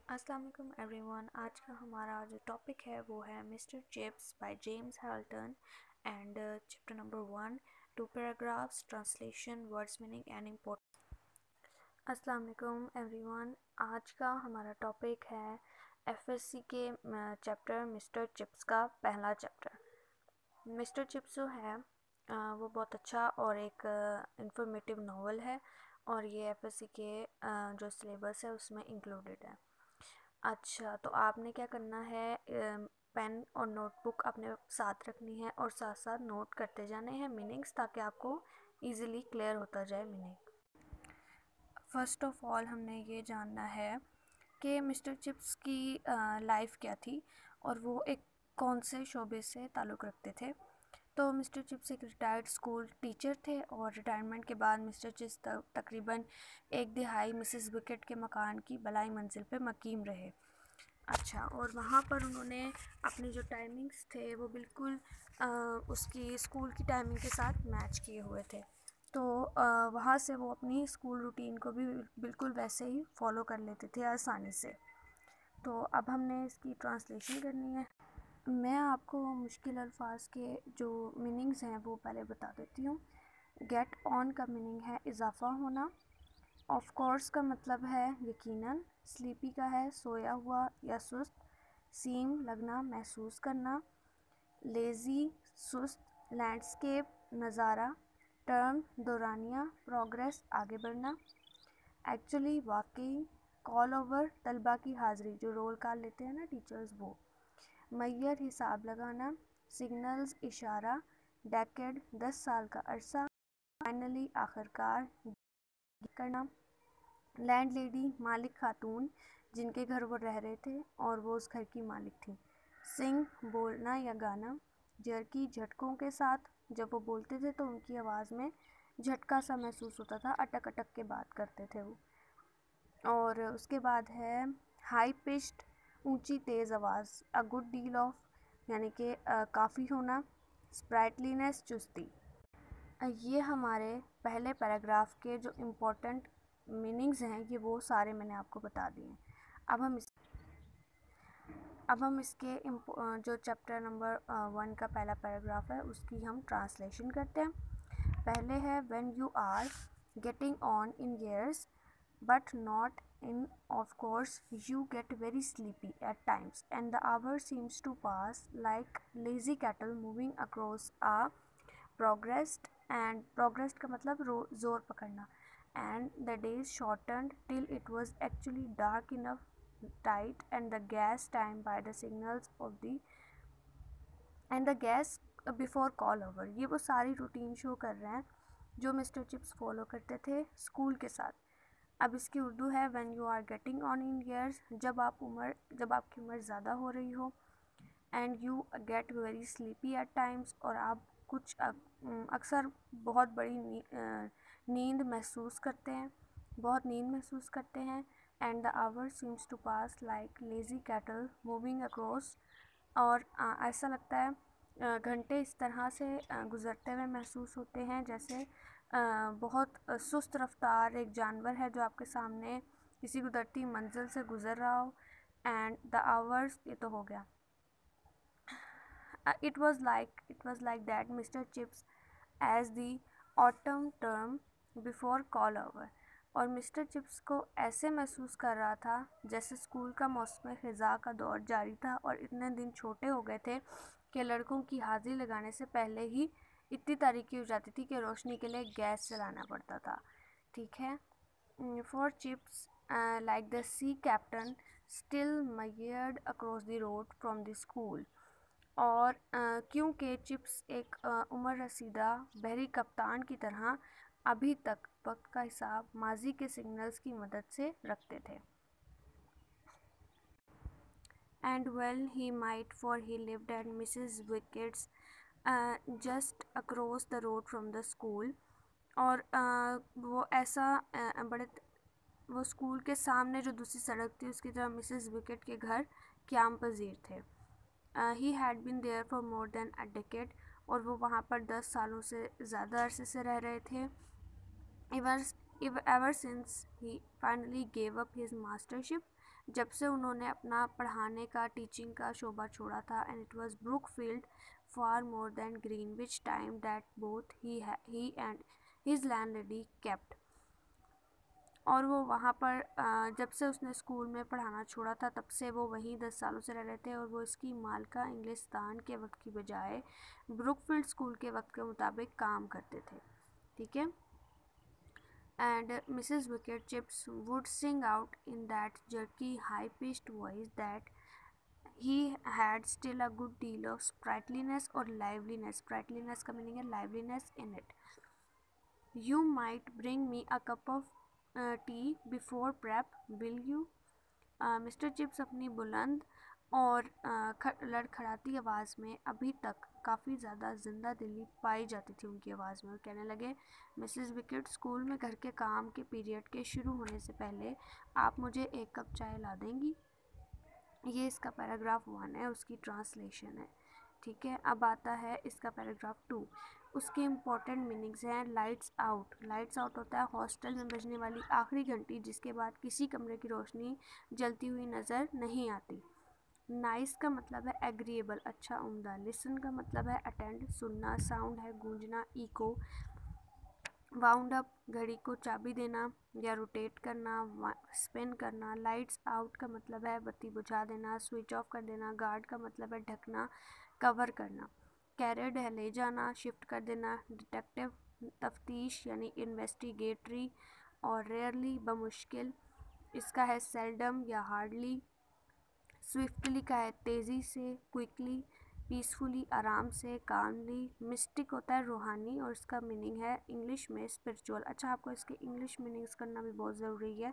अस्सलाम वालेकुम एवरीवन। आज का हमारा जो टॉपिक है वो है mister chips by James Halton and chapter number 1, 2 paragraphs, translation, words meaning and importance. अस्सलाम वालेकुम एवरीवन। आज का हमारा टॉपिक है एफएससी के चैप्टर मिस्टर चिप्स का पहला चैप्टर। मिस्टर चिप्स जो है वो बहुत अच्छा और एक इंफॉर्मेटिव नावल है और ये एफएससी के जो सिलेबस है उसमें इंक्लूडेड है। अच्छा, तो आपने क्या करना है, पेन और नोटबुक अपने साथ रखनी है और साथ साथ नोट करते जाने हैं मीनिंग्स, ताकि आपको इजीली क्लियर होता जाए मीनिंग। फर्स्ट ऑफ ऑल हमने ये जानना है कि मिस्टर चिप्स की लाइफ क्या थी और वो एक कौन से शोबे से ताल्लुक़ रखते थे। तो मिस्टर चिप्स एक रिटायर्ड स्कूल टीचर थे और रिटायरमेंट के बाद मिस्टर चिप्स तकरीबन एक दिहाई मिसेस विकेट के मकान की बलाई मंजिल पर मकीम रहे। अच्छा, और वहाँ पर उन्होंने अपने जो टाइमिंग्स थे वो बिल्कुल उसकी स्कूल की टाइमिंग के साथ मैच किए हुए थे। तो वहाँ से वो अपनी स्कूल रूटीन को भी बिल्कुल वैसे ही फॉलो कर लेते थे आसानी से। तो अब हमने इसकी ट्रांसलेशन करनी है। मैं आपको मुश्किल अल्फाज के जो मीनिंग्स हैं वो पहले बता देती हूँ। गेट ऑन का मीनिंग है इजाफ़ा होना। ऑफ कोर्स का मतलब है यकीनन। स्लीपी का है सोया हुआ या सुस्त। सीम लगना, महसूस करना। लेज़ी सुस्त। लैंडस्केप नज़ारा। टर्म दौरानिया, प्रोग्रेस आगे बढ़ना। एक्चुअली वाकई। कॉल ओवर तलबा की हाज़िरी, जो रोल कॉल लेते हैं ना टीचर्स वो। मैयर हिसाब लगाना। सिग्नल्स इशारा। डेकेड 10 साल का अरसा। फाइनली आखिरकार करना। लैंडलेडी मालिक खातून, जिनके घर वो रह रहे थे और वो उस घर की मालिक थी। सिंग बोलना या गाना। जर्की झटकों के साथ, जब वो बोलते थे तो उनकी आवाज़ में झटका सा महसूस होता था, अटक अटक के बात करते थे वो। और उसके बाद है हाई पिच्ड, ऊंची तेज़ आवाज़। अ गुड डील ऑफ, यानी कि काफ़ी होना। स्प्राइटलीनेस चुस्ती। ये हमारे पहले पैराग्राफ के जो इम्पोर्टेंट मीनिंग्स हैं ये वो सारे मैंने आपको बता दिए हैं। अब हम इसके जो चैप्टर नंबर 1 का पहला पैराग्राफ है उसकी हम ट्रांसलेशन करते हैं। पहले है when you are getting on in years but not in, of course you get very sleepy at times and the hour seems to pass like lazy cattle moving across a progressed. And progressed का मतलब जोर पकड़ना। And the days shortened till it was actually dark enough tight and the gas time by the signals of the and the gas before call over। ये वो सारी routine show कर रहे हैं जो मिस्टर चिप्स फॉलो करते थे school के साथ। अब इसकी उर्दू है when you are getting on in years, जब आपकी उम्र ज़्यादा हो रही हो। And you get very sleepy at times, और आप कुछ अक्सर बहुत बड़ी नींद महसूस करते हैं, बहुत नींद महसूस करते हैं। And the hour seems to pass like lazy cattle moving across, और ऐसा लगता है घंटे इस तरह से गुज़रते हुए महसूस होते हैं जैसे बहुत सुस्त रफ्तार एक जानवर है जो आपके सामने किसी गुजरती मंजिल से गुज़र रहा हो। एंड द आवर्स, ये तो हो गया। It was like that Mr. Chips as the autumn term before call over, और मिस्टर चिप्स को ऐसे महसूस कर रहा था जैसे स्कूल का मौसम ख़िज़ा का दौर जारी था और इतने दिन छोटे हो गए थे कि लड़कों की हाज़िरी लगाने से पहले ही इतनी तारीकी हो जाती थी कि रोशनी के लिए गैस जलाना पड़ता था। ठीक है। For chips like the sea captain still moored across the road from the school, और क्योंकि चिप्स एक उम्र रसीदा बहरी कप्तान की तरह अभी तक वक्त का हिसाब माजी के सिग्नल्स की मदद से रखते थे। And well he might, for he lived eight Mrs wickets just across the road from the school, और वो ऐसा वो स्कूल के सामने जो दूसरी सड़क थी उसकी तरफ मिसेस विकेट के घर क़याम पज़ीर थे। He had been there for more than a decade, और वो वहाँ पर 10 सालों से ज़्यादा अरसे से रह रहे थे। Ever since he finally gave up his mastership, जब से उन्होंने अपना पढ़ाने का, टीचिंग का शोबा छोड़ा था। And it was Brookfield far more than Greenwich time that both he and his landlady kept। और वो वहाँ पर जब से उसने स्कूल में पढ़ाना छोड़ा था तब से वो वहीं 10 सालों से रह रहे थे। और वो इसकी मालका इंग्लिस्तान के वक्त की बजाय ब्रुकफील्ड स्कूल के वक्त के मुताबिक काम करते थे। ठीक है। And Mrs. Wicked Chips would sing out in that jerky, high-pitched voice that he had still a good deal of sprightliness or liveliness। Sprightliness का meaning है liveliness in it। You might bring me a cup of tea before prep, will you? Mister chips अपनी बुलंद और लड़खड़ाती आवाज़ में अभी तक काफ़ी ज़्यादा जिंदा दिली पाई जाती थी उनकी आवाज़ में। और कहने लगे, मिसेस विकेट, स्कूल में घर के काम के पीरियड के शुरू होने से पहले आप मुझे एक कप चाय ला देंगी। ये इसका पैराग्राफ 1 है, उसकी ट्रांसलेशन है। ठीक है। अब आता है इसका पैराग्राफ 2। उसके इम्पॉर्टेंट मीनिंग्स हैं। Lights out. लाइट्स आउट होता है हॉस्टल में बजने वाली आखिरी घंटी जिसके बाद किसी कमरे की रोशनी जलती हुई नज़र नहीं आती। नाइस का मतलब है एग्रीएबल, अच्छा, उम्दा। लिसन का मतलब है अटेंड, सुनना। साउंड है गूंजना, इको। वाउंड अप, घड़ी को चाबी देना या रोटेट करना, स्पिन करना। लाइट्स आउट का मतलब है बत्ती बुझा देना, स्विच ऑफ कर देना। गार्ड का मतलब है ढकना, कवर करना। कैरियड है ले जाना, शिफ्ट कर देना। डिटेक्टिव, तफ्तीश यानी इन्वेस्टिगेटरी। और रेयरली, बमुश्किल, इसका है सेल्डम या हार्डली। स्विफ्टली का है तेज़ी से, क्विकली। पीसफुली, आराम से, कामली। मिस्टिक होता है रूहानी और इसका मीनिंग है इंग्लिश में स्पिरिचुअल। अच्छा, आपको इसके इंग्लिश मीनिंग्स करना भी बहुत ज़रूरी है।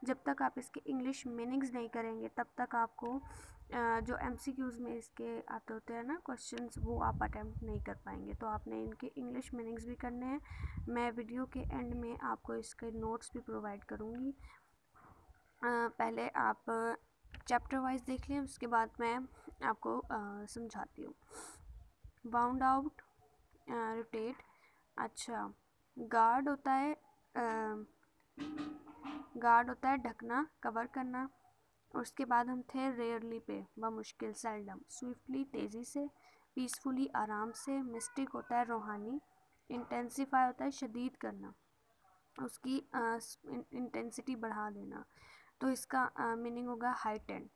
जब तक आप इसके इंग्लिश मीनिंग्स नहीं करेंगे तब तक आपको जो MCQs में इसके आते होते हैं ना क्वेश्चंस, वो आप अटैम्प्ट नहीं कर पाएंगे। तो आपने इनके इंग्लिश मीनिंग्स भी करने हैं। मैं वीडियो के एंड में आपको इसके नोट्स भी प्रोवाइड करूँगी। पहले आप चैप्टर वाइज देख लें, उसके बाद मैं आपको समझाती हूँ। Bound out, rotate. अच्छा, गार्ड होता है ढकना, कवर करना। और उसके बाद हम थे रेयरली पे, बमुश्किल, सेल्डम। स्विफ्टली, तेज़ी से। पीसफुली, आराम से। मिस्टिक होता है रूहानी। इंटेंसिफाई होता है शदीद करना, उसकी इंटेंसिटी बढ़ा देना। तो इसका मीनिंग होगा हाइटेंड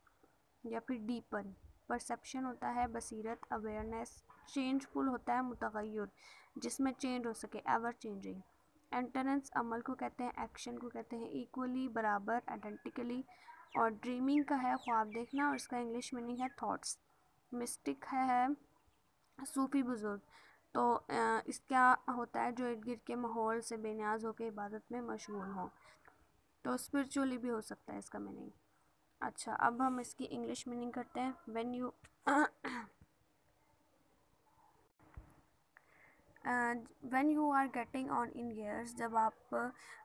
या फिर डीपन। परसेप्शन होता है बसीरत, अवेयरनेस। चेंजफुल होता है मुतगय्यर, जिसमें चेंज हो सके, एवर चेंजिंग। एंटेनेंस अमल को कहते हैं, एक्शन को कहते हैं। इक्वली, बराबर, आइडेंटिकली। और ड्रीमिंग का है ख्वाब देखना और इसका इंग्लिश मीनिंग है थॉट्स। मिस्टिक है सूफी बुजुर्ग। तो इसका होता है जो इर्द गिर्द के माहौल से बेनियाज होकर इबादत में मशगूल हों। तो स्पिरिचुअली भी हो सकता है इसका मीनिंग। अच्छा, अब हम इसकी इंग्लिश मीनिंग करते हैं। When you when you are getting on in years, जब आप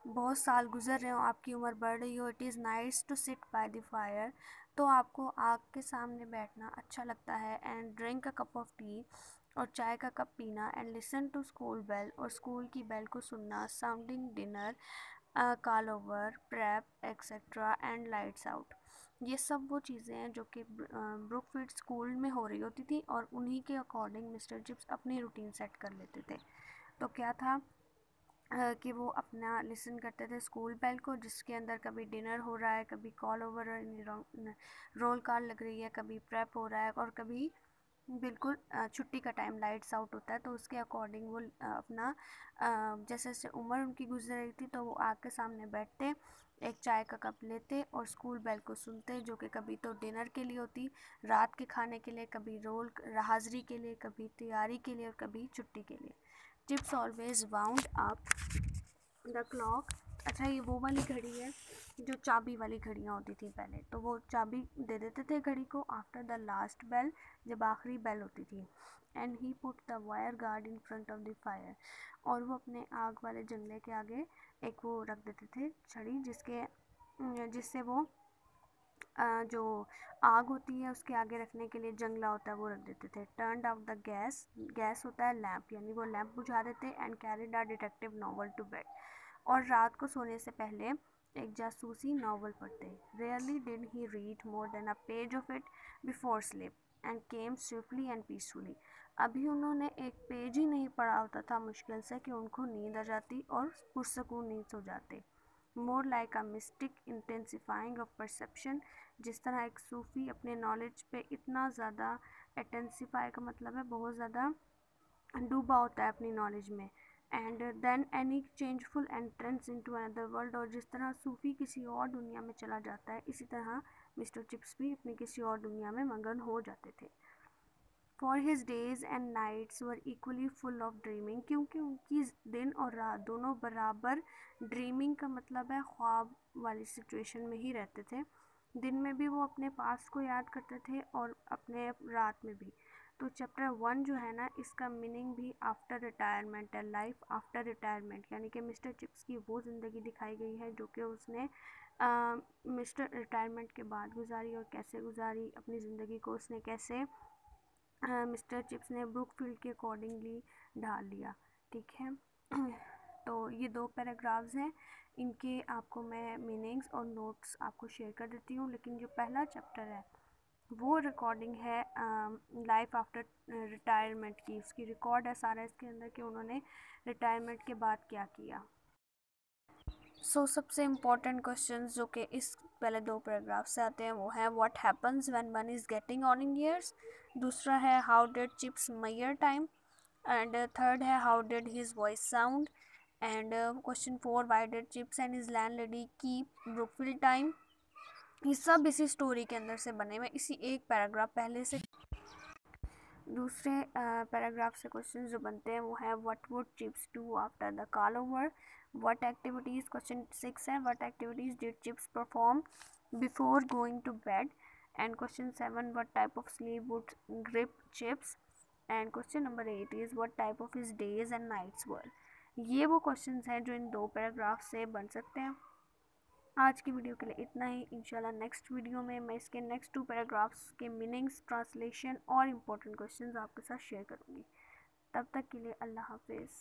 बहुत साल गुजर रहे हो, आपकी उम्र बढ़ रही हो। It is nice to sit by the fire, तो आपको आग के सामने बैठना अच्छा लगता है। And drink a cup of tea, और चाय का कप पीना। And listen to school bell, और स्कूल की बेल को सुनना। Sounding dinner, call over, prep etcetera. And lights out. ये सब वो चीज़ें हैं जो कि ब्रुकफील्ड स्कूल में हो रही होती थी और उन्हीं के अकॉर्डिंग मिस्टर चिप्स अपनी रूटीन सेट कर लेते थे। तो क्या था कि वो अपना लिसन करते थे स्कूल बेल को, जिसके अंदर कभी डिनर हो रहा है, कभी कॉल ओवर, रोल कॉल लग रही है, कभी प्रेप हो रहा है, और कभी बिल्कुल छुट्टी का टाइम, लाइट्स आउट होता है। तो उसके अकॉर्डिंग वो अपना जैसे जैसे उम्र उनकी गुजर रही थी तो वो आग के सामने बैठते, एक चाय का कप लेते और स्कूल बेल को सुनते, जो कि कभी तो डिनर के लिए होती, रात के खाने के लिए, कभी रोल हाज़िरी के लिए, कभी तैयारी के लिए, और कभी छुट्टी के लिए। Tips always wound up the clock. अच्छा, ये वो वाली घड़ी है जो चाबी वाली घड़ियाँ होती थी पहले, तो वो चाबी दे देते थे घड़ी को आफ्टर द लास्ट बेल, जब आखिरी बेल होती थी। And he put the wire guard in front of the fire, और वो अपने आग वाले जंगले के आगे एक वो रख देते थे छड़ी, जिससे वो जो आग होती है उसके आगे रखने के लिए जंगला होता है वो रख देते थे। Turn out the gas, gas होता है लैम्प, यानी वो लैम्प बुझा देते। And carried a detective novel to bed, और रात को सोने से पहले एक जासूसी नावल पढ़ते। Rarely did he read more than a page of it before sleep and came swiftly and peacefully. अभी उन्होंने एक पेज ही नहीं पढ़ा होता था मुश्किल से कि उनको नींद आ जाती और पुरसकून नींद सो जाते। More like a mistake intensifying of perception, जिस तरह एक सूफ़ी अपने नॉलेज पे इतना ज़्यादा, इंटेंसिफाई का मतलब है बहुत ज़्यादा डूबा होता है अपनी नॉलेज में, and then any changeful entrance into another world, और जिस तरह सूफ़ी किसी और दुनिया में चला जाता है इसी तरह मिस्टर चिप्स भी अपनी किसी और दुनिया में मगन हो जाते थे। For his days and nights were equally full of dreaming, क्योंकि उनकी दिन और रात दोनों बराबर, ड्रीमिंग का मतलब है ख्वाब वाली सिचुएशन में ही रहते थे। दिन में भी वो अपने पास्ट को याद करते थे और अपने रात में भी। तो चैप्टर 1 जो है ना, इसका मीनिंग भी आफ्टर रिटायरमेंट है, लाइफ आफ्टर रिटायरमेंट, यानी कि मिस्टर चिप्स की वो ज़िंदगी दिखाई गई है जो कि उसने मिस्टर रिटायरमेंट के बाद गुजारी, और कैसे गुजारी अपनी ज़िंदगी को, उसने कैसे मिस्टर चिप्स ने ब्रुकफील्ड के अकॉर्डिंगली ढाल लिया। ठीक है। तो ये 2 पैराग्राफ्स हैं, इनके आपको मैं मीनिंग्स और नोट्स आपको शेयर कर देती हूँ। लेकिन जो पहला चैप्टर है वो रिकॉर्डिंग है लाइफ आफ्टर रिटायरमेंट की, उसकी रिकॉर्ड है सारा इसके अंदर कि उन्होंने रिटायरमेंट के बाद क्या किया। सबसे इम्पोर्टेंट क्वेश्चंस जो कि इस पहले 2 पैराग्राफ से आते हैं वो है what happens when one is getting on in years, दूसरा है how did Chips measure time, and third है how did his voice sound, and question 4 why did Chips and his landlady keep Brookfield time. ये सब इसी story के अंदर से बने हुए, इसी एक पैराग्राफ पहले से। दूसरे पैराग्राफ से क्वेश्चन जो बनते हैं वो है what would Chips do after the call over, what activities, question 6 है what activities did Chips perform before going to bed, and question 7 what type of sleep would grip Chips, and question number 8 is what type of his days and nights were. ये वो question हैं जो इन 2 paragraph से बन सकते हैं। आज की वीडियो के लिए इतना ही। इंशाल्लाह नेक्स्ट वीडियो में मैं इसके नेक्स्ट 2 पैराग्राफ्स के मीनिंग्स, ट्रांसलेशन और इम्पोर्टेंट क्वेश्चंस आपके साथ शेयर करूँगी। तब तक के लिए अल्लाह हाफिज़।